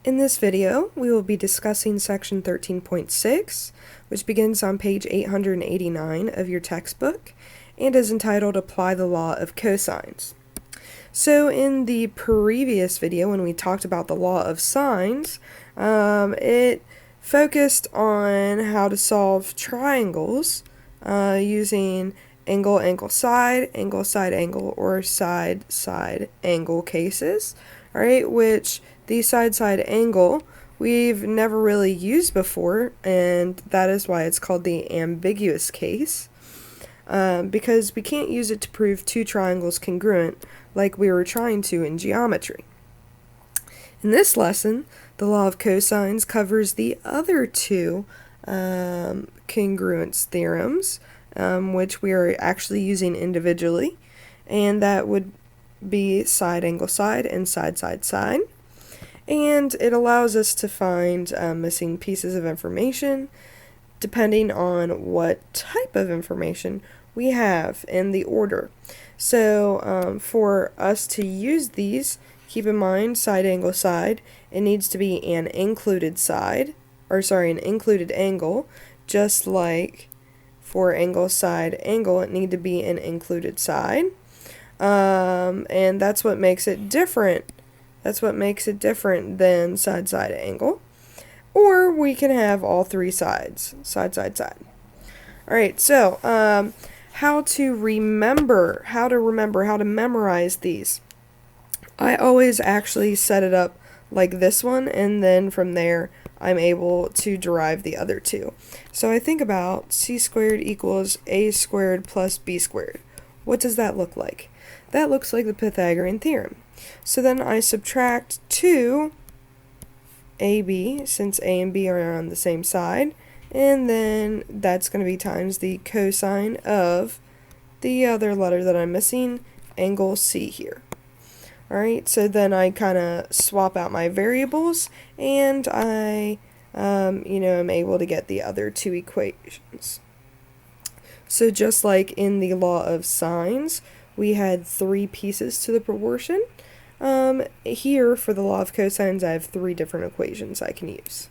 In this video, we will be discussing section 13.6, which begins on page 889 of your textbook and is entitled Apply the Law of Cosines. So in the previous video, when we talked about the law of sines, it focused on how to solve triangles using angle, angle, side, angle, or side, side, angle cases, alright, which the side, side angle we've never really used before, and that is why it's called the ambiguous case, because we can't use it to prove two triangles congruent like we were trying to in geometry. In this lesson, the law of cosines covers the other two congruence theorems, which we are actually using individually, and that would be side, angle, side, and side, side, side. And it allows us to find missing pieces of information depending on what type of information we have in the order. So for us to use these, keep in mind side, angle, side, it needs to be an included side, an included angle, just like for angle, side, angle, it need to be an included side. And that's what makes it different. That's what makes it different than side, side, angle. Or we can have all three sides, side, side, side. Alright, so how to memorize these. I always actually set it up like this one, and then from there I'm able to derive the other two. So I think about c squared equals a squared plus b squared. What does that look like? That looks like the Pythagorean theorem. So then I subtract 2ab, since a and b are on the same side, and then that's going to be times the cosine of the other letter that I'm missing, angle c here. Alright, so then I kind of swap out my variables, and I am able to get the other two equations. So just like in the law of sines, we had three pieces to the proportion. Here, for the law of cosines, I have three different equations I can use.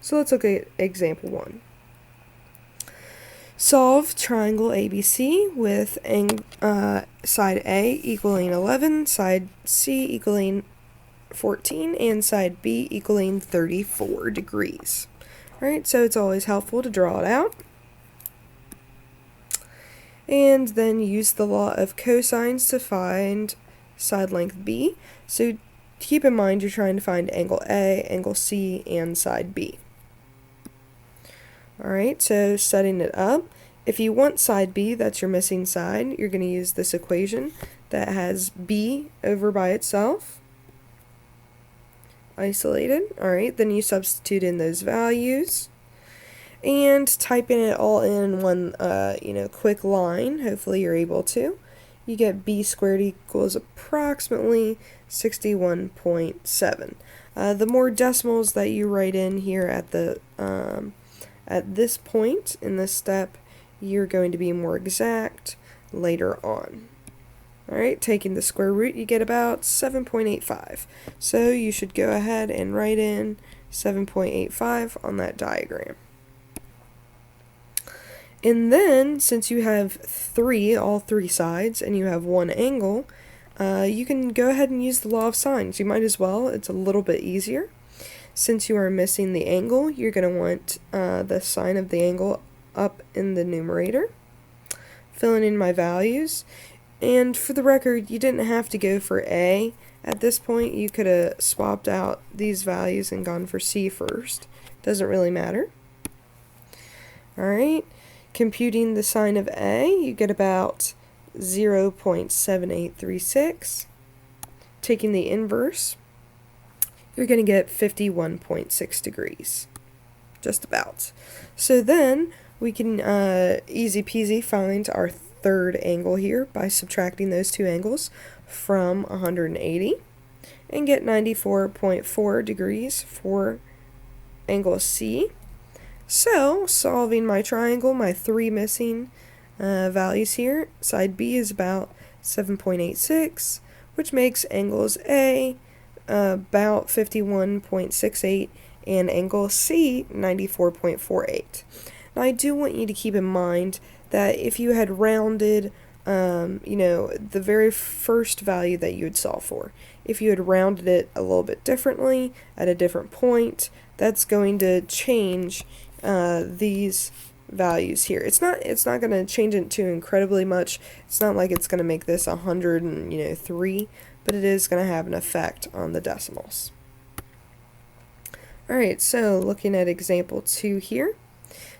So let's look at example 1. Solve triangle ABC with side A equaling 11, side C equaling 14, and side B equaling 34 degrees. Alright, so it's always helpful to draw it out. And then use the law of cosines to find side length B. So keep in mind you're trying to find angle A, angle C, and side B. Alright, so setting it up. If you want side B, that's your missing side, you're going to use this equation that has B over by itself, isolated. Alright, then you substitute in those values, and typing it all in one quick line, hopefully you're able to. You get b squared equals approximately 61.7. The more decimals that you write in here at this point in this step, you're going to be more exact later on. Alright, taking the square root, you get about 7.85. So you should go ahead and write in 7.85 on that diagram. And then, since you have all three sides, and you have one angle, you can go ahead and use the law of sines. You might as well, it's a little bit easier. Since you are missing the angle, you're going to want the sine of the angle up in the numerator. Filling in my values. And for the record, you didn't have to go for A. At this point, you could have swapped out these values and gone for C first. Doesn't really matter. Alright. Computing the sine of A, you get about 0.7836. Taking the inverse, you're going to get 51.6 degrees. Just about. So then, we can easy peasy find our third angle here by subtracting those two angles from 180 and get 94.4 degrees for angle C. So, solving my triangle, my three missing values here, side B is about 7.86, which makes angles A about 51.68, and angle C 94.48. Now I do want you to keep in mind that if you had rounded the very first value that you would solve for, if you had rounded it a little bit differently at a different point, that's going to change these values here. It's not going to change it too incredibly much. It's not like it's going to make this 103, but it is going to have an effect on the decimals. Alright, so looking at example 2 here,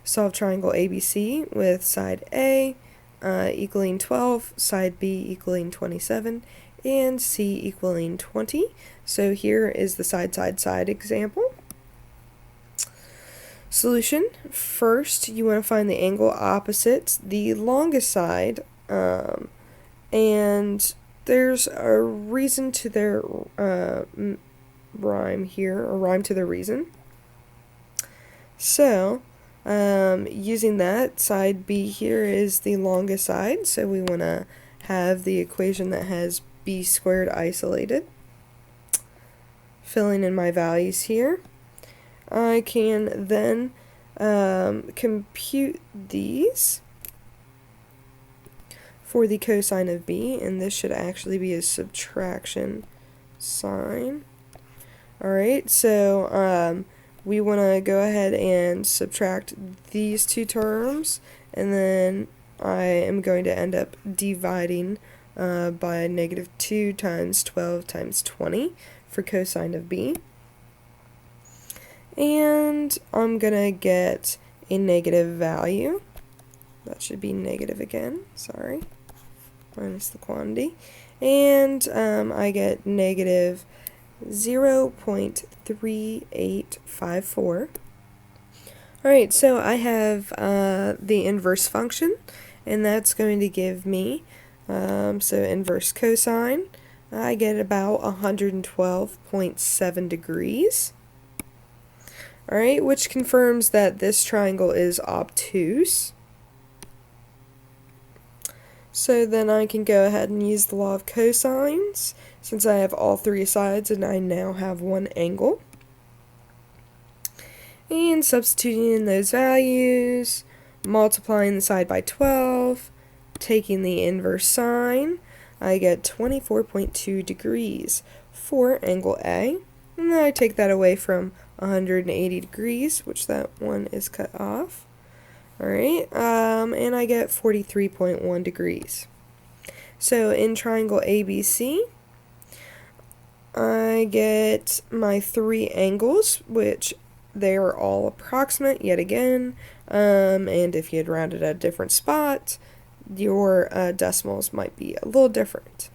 solve triangle ABC with side A equaling 12, side B equaling 27, and C equaling 20. So here is the side example. Solution. First, you want to find the angle opposite the longest side, and there's a reason to their rhyme here, or rhyme to their reason. So, using that, side B here is the longest side, so we want to have the equation that has b squared isolated. Filling in my values here, I can then compute these for the cosine of b, and this should actually be a subtraction sign. Alright, so we want to go ahead and subtract these two terms, and then I am going to end up dividing by -2 times 12 times 20 for cosine of b. And I'm going to get a negative value. That should be negative again, sorry, minus the quantity. And I get negative 0.3854. Alright, so I have the inverse function, and that's going to give me, so inverse cosine, I get about 112.7 degrees. Alright, which confirms that this triangle is obtuse. So then I can go ahead and use the law of cosines, since I have all three sides and I now have one angle. And substituting in those values, multiplying the side by 12, taking the inverse sine, I get 24.2 degrees for angle A. And then I take that away from 180 degrees, which that one is cut off. Alright, and I get 43.1 degrees. So in triangle ABC, I get my three angles, which they are all approximate yet again, and if you had rounded at a different spot, your decimals might be a little different.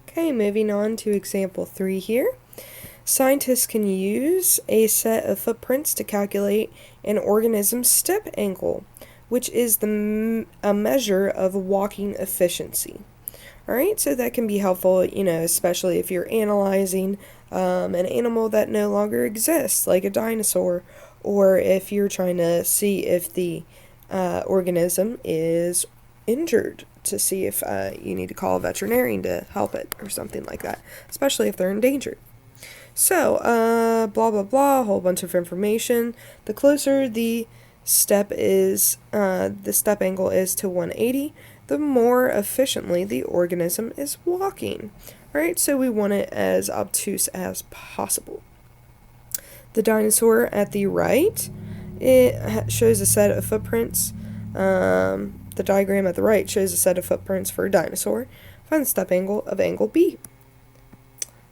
Okay, moving on to example 3 here. Scientists can use a set of footprints to calculate an organism's step angle, which is a measure of walking efficiency. Alright, so that can be helpful, especially if you're analyzing an animal that no longer exists, like a dinosaur, or if you're trying to see if the organism is injured, to see if you need to call a veterinarian to help it, or something like that, especially if they're endangered. So, blah blah blah, a whole bunch of information. The closer the step angle is to 180, the more efficiently the organism is walking. Alright, so we want it as obtuse as possible. The dinosaur at the right, it shows a set of footprints. The diagram at the right shows a set of footprints for a dinosaur. Find the step angle of angle B.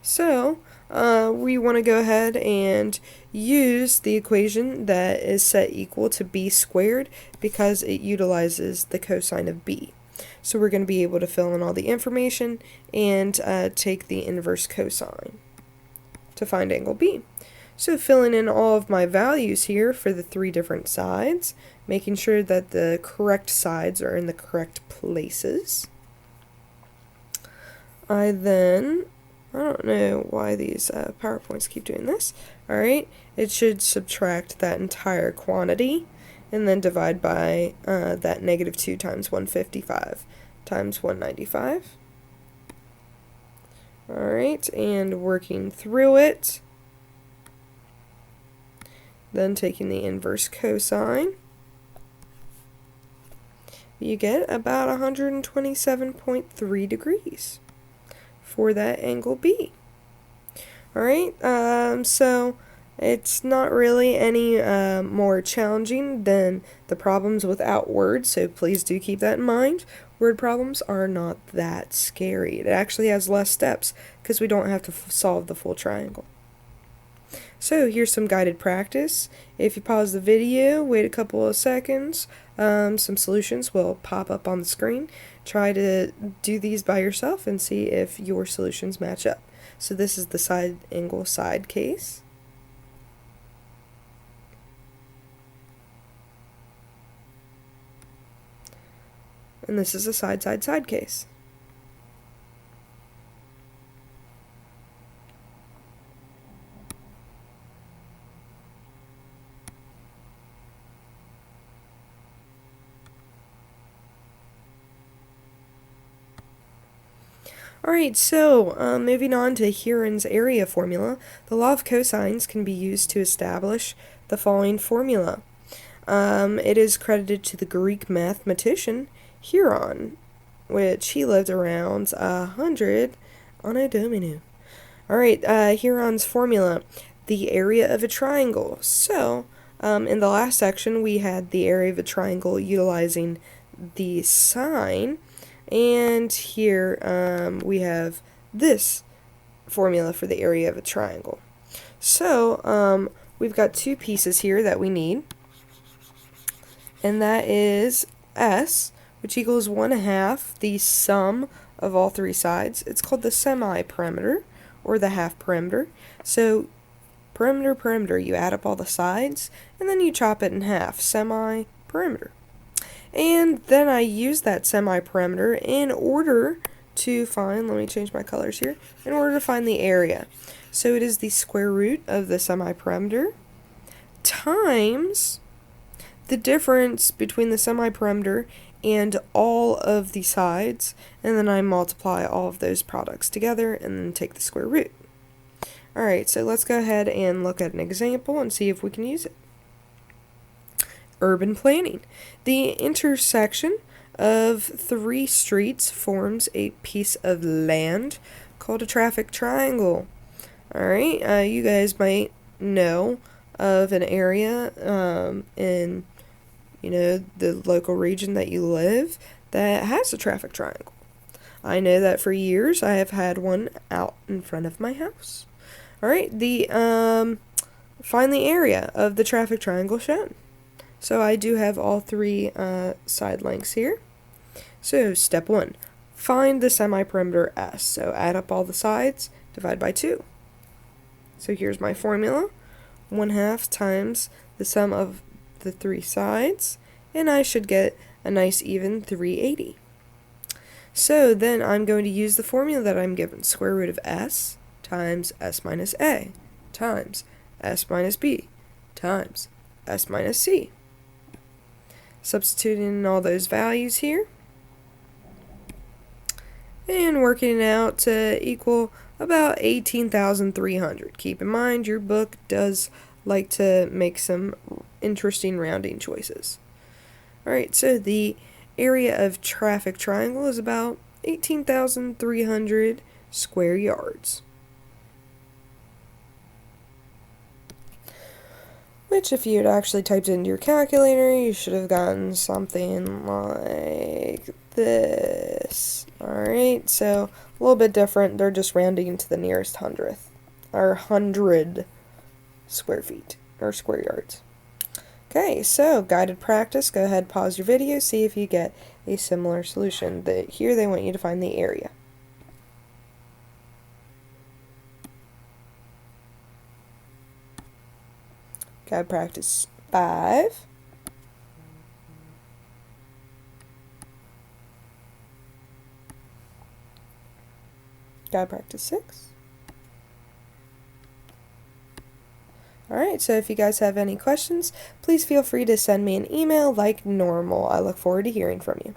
So, we want to go ahead and use the equation that is set equal to b squared because it utilizes the cosine of b. So we're going to be able to fill in all the information and take the inverse cosine to find angle B. So filling in all of my values here for the three different sides, making sure that the correct sides are in the correct places. I don't know why these PowerPoints keep doing this. Alright, it should subtract that entire quantity and then divide by that -2 times 155. times 195. Alright, and working through it, then taking the inverse cosine, you get about 127.3 degrees for that angle B. Alright, so it's not really any more challenging than the problems without words, so please do keep that in mind. Word problems are not that scary. It actually has less steps because we don't have to solve the full triangle. So here's some guided practice. If you pause the video, wait a couple of seconds, some solutions will pop up on the screen. Try to do these by yourself and see if your solutions match up. So this is the side angle side case. And this is a side side side case. Alright, so moving on to Heron's area formula, the law of cosines can be used to establish the following formula. It is credited to the Greek mathematician Heron, which he lived around 100 Anno Domini. Alright, Heron's formula, the area of a triangle. So, in the last section we had the area of a triangle utilizing the sine. And here we have this formula for the area of a triangle. So we've got two pieces here that we need, and that is S, which equals 1/2 the sum of all three sides. It's called the semi-perimeter, or the half perimeter. So perimeter, perimeter, you add up all the sides, and then you chop it in half, semi-perimeter. And then I use that semi-perimeter in order to find, let me change my colors here, in order to find the area. So it is the square root of the semi-perimeter times the difference between the semi-perimeter and all of the sides, and then I multiply all of those products together and then take the square root. Alright, so let's go ahead and look at an example and see if we can use it. Urban planning. The intersection of three streets forms a piece of land called a traffic triangle. Alright, you guys might know of an area in the local region that you live that has a traffic triangle. I know that for years I have had one out in front of my house. Alright, find the area of the traffic triangle shown. So I do have all three side lengths here. So step 1, find the semi-perimeter S. So add up all the sides, divide by 2. So here's my formula, 1/2 times the sum of the three sides, and I should get a nice even 380. So then I'm going to use the formula that I'm given, square root of S times S minus A times S minus B times S minus C. Substituting in all those values here and working it out to equal about 18,300. Keep in mind your book does like to make some interesting rounding choices. Alright, so the area of traffic triangle is about 18,300 square yards. Which, if you had actually typed it into your calculator, you should have gotten something like this. Alright, so a little bit different. They're just rounding to the nearest hundredth, or 100 square feet, or square yards. Okay, so guided practice. Go ahead, pause your video, see if you get a similar solution. Here they want you to find the area. Guide practice 5. Guide practice 6. Alright, so if you guys have any questions, please feel free to send me an email like normal. I look forward to hearing from you.